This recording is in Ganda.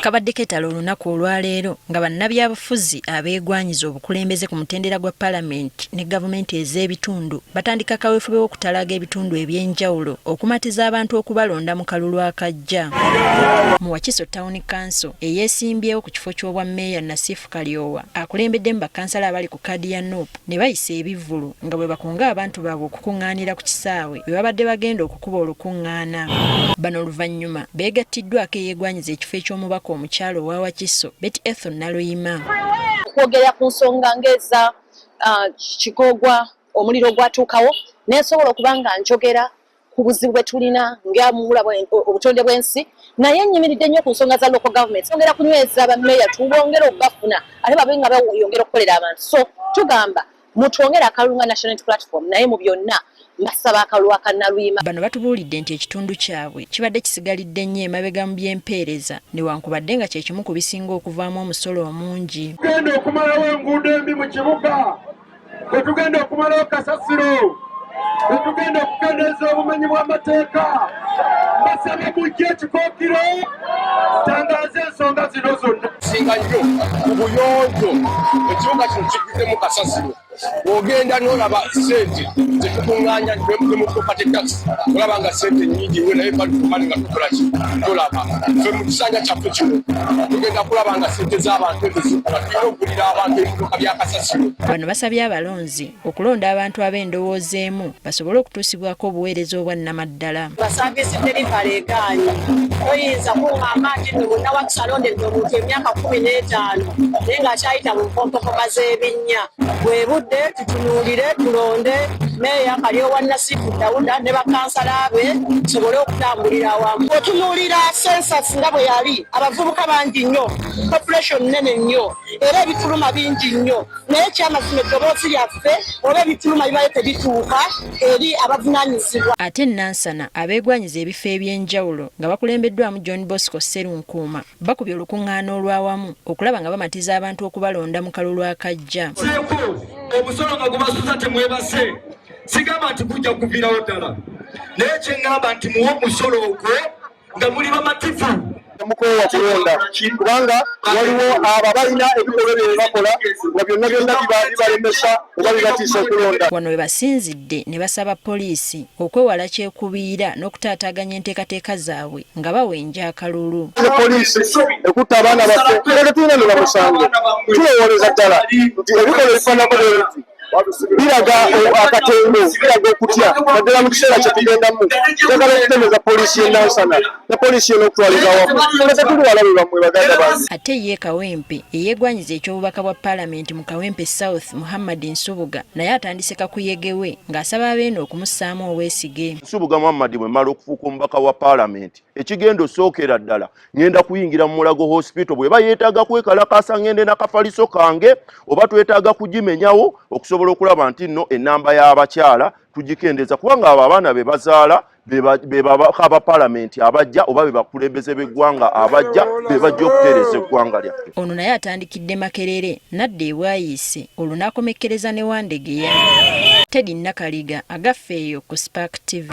kabadde keetala olunaku olwaleero nga bannabyabufuzi abeegwanyiza obukulembeze ku mutendera gwa paalamenti ne gavumenti ez'ebitundu batandika kaweefube w'okutalaga ebitundu eby'enjawulo okumatiza abantu okubalonda mu kalulu akajja. Mu Wakiso Town Council eyeesimbyewo ku kifo ky'obwammeeya Nasifu Kalyowa akulembeddemu bakansala abali ku kkaadi ya NUP ne bayisa ebivvulu nga bwe bakunga abantu baabwe okukuŋŋaanira ku kisaawe bwe babadde bagenda okukuba olukuŋŋaana. Bano oluvannyuma beegattiddwako eyeegwanyiza ekifo eky'omubaka omukyalo wa Wakiso Betty Ethel Naloyima. Kwogera ku nsonga ng'eza Kigogwa omuliro gwatuukawo nesobola okuba nga njogera ku buzibu bwe tulina ng'amula obutonde bw'ensi naye nnyimiridde nnyo ku nsonga za local government ongera kunyweza bammeeya tubongera okubafuna ate babe nga bayongera okukolera abantu so tugamba mutwongera akalulu nga National Unity Platform naye mu byonna mbasaba akalulu aka Naluyima. Bano batubuulidde nti ekitundu kyabwe kibadde kisigalidde nnyo emabega mu by'empeereza newankubadde nga kye kimu ku bisinga okuvaamu omusolo omungi. Tugenda okumalawo enguudo embi mu kibuga, bwe tugenda okumalawo kasasiro, bwe tugenda okukendeeza obumenyi bw'amateeka, mbasaba mujje ekikookiro tangaaza ensonga zino zonna. Singa nnyo ku buyonjo ekibuga kino kivuddemu kasasiro ogenda n'olaba ssente zetukuŋŋaanya mu property tax olaba nga ssente nnyingi we naye bali nga tukola ki tolaba ffe mu kisanja kyaffe kino tugenda kulaba nga ssente z'abantu ezizikula tulina okugulira abantu ebimotoka bya kasasiro. Bano basabye abalonzi okulonda abantu ab'endowooza emu basobole okutuusibwako obuweereza obwa nnamaddala. Basaavisi delivery egaanye oyinza kuŋŋamba nti nno bonna Wakiso alondedde omuntu emyaka 15 naye ng'akyayita mu mpompokoma z'ebinnya bwe budde tutunuulire tulonde meeya Kalyowa Nasifu Dawuda ne bakansala be tusobole okutambulira awamu. Otunuulira census nga bwe yali abavubuka bangi nnyo population nnene nnyo era ebituluma bingi nnyo naye kyamazima eddoboozi lyaffe oba ebituluma bibayo tebituuka eri abavunaanyizibwa. Ate Nansana abeegwanyiza ebifo eby'enjawulo nga bakulembeddwamu John Bosco Sserunkuuma bakubye olukuŋŋaana olwawamu okulaba nga bamatiza abantu okubalonda mu kalulu akajja. Omusolo nga gubasuza temwebase sigamba nti kujja kuviirawo ddala naye kyeŋŋamba nti muwe omusolo ogwo nga muli bamativu mukoowa kulonda kubanga waliwo abo balina ebikolwa bye bakola nga byonna bibalemesa oba bibatiisa okulonda. Wano we basinzidde ne basaba poliisi okwewala kyekubiira n'okutaataaganya enteekateeka zaabwe nga bawenja akalulu. Poliisi ekutta abaana baffe era tetulina ne bamusange tulowooleza ddala nti ebikolwa ebifaanako bwe biraga akatembo biraga okutya naddala mu kiseera kye tugendamu njagala okutemeza poliisi y'e Nansana ne poliisi y'onookutwaliza wamu tuli walabe bammwe baganda bange. Ate ye Kawempe eyeegwanyiza eky'obubaka bwa paalamenti mu Kawempe South Muhammad Nsubuga naye atandise kakuyegewe ng'asaba abeene okumussaamu obwesige. Nsubuga Muhammad bwe mala okufuuka omubaka wa paalamenti ekigendo sookera ddala ngenda kuyingira mu Mulago Hospital bw'eba yeetaaga kwekalakaasa ngende n'akafaliso kange oba twetaaga kugimenyawo okusobola okulaba nti nno ennamba y'abakyala tugikendeeza kubanga abo abaana be bazaala be babaka ba paalamenti abajja oba be bakulembeze b'eggwanga abajja be bajja okutereeza eggwanga lyaffe. Ono naye atandikidde Makerere nadda e Bwayiise olwo n'akomekkereza ne Wandegeya. Teddy Nakaliga agaffe eyo ku Spark TV.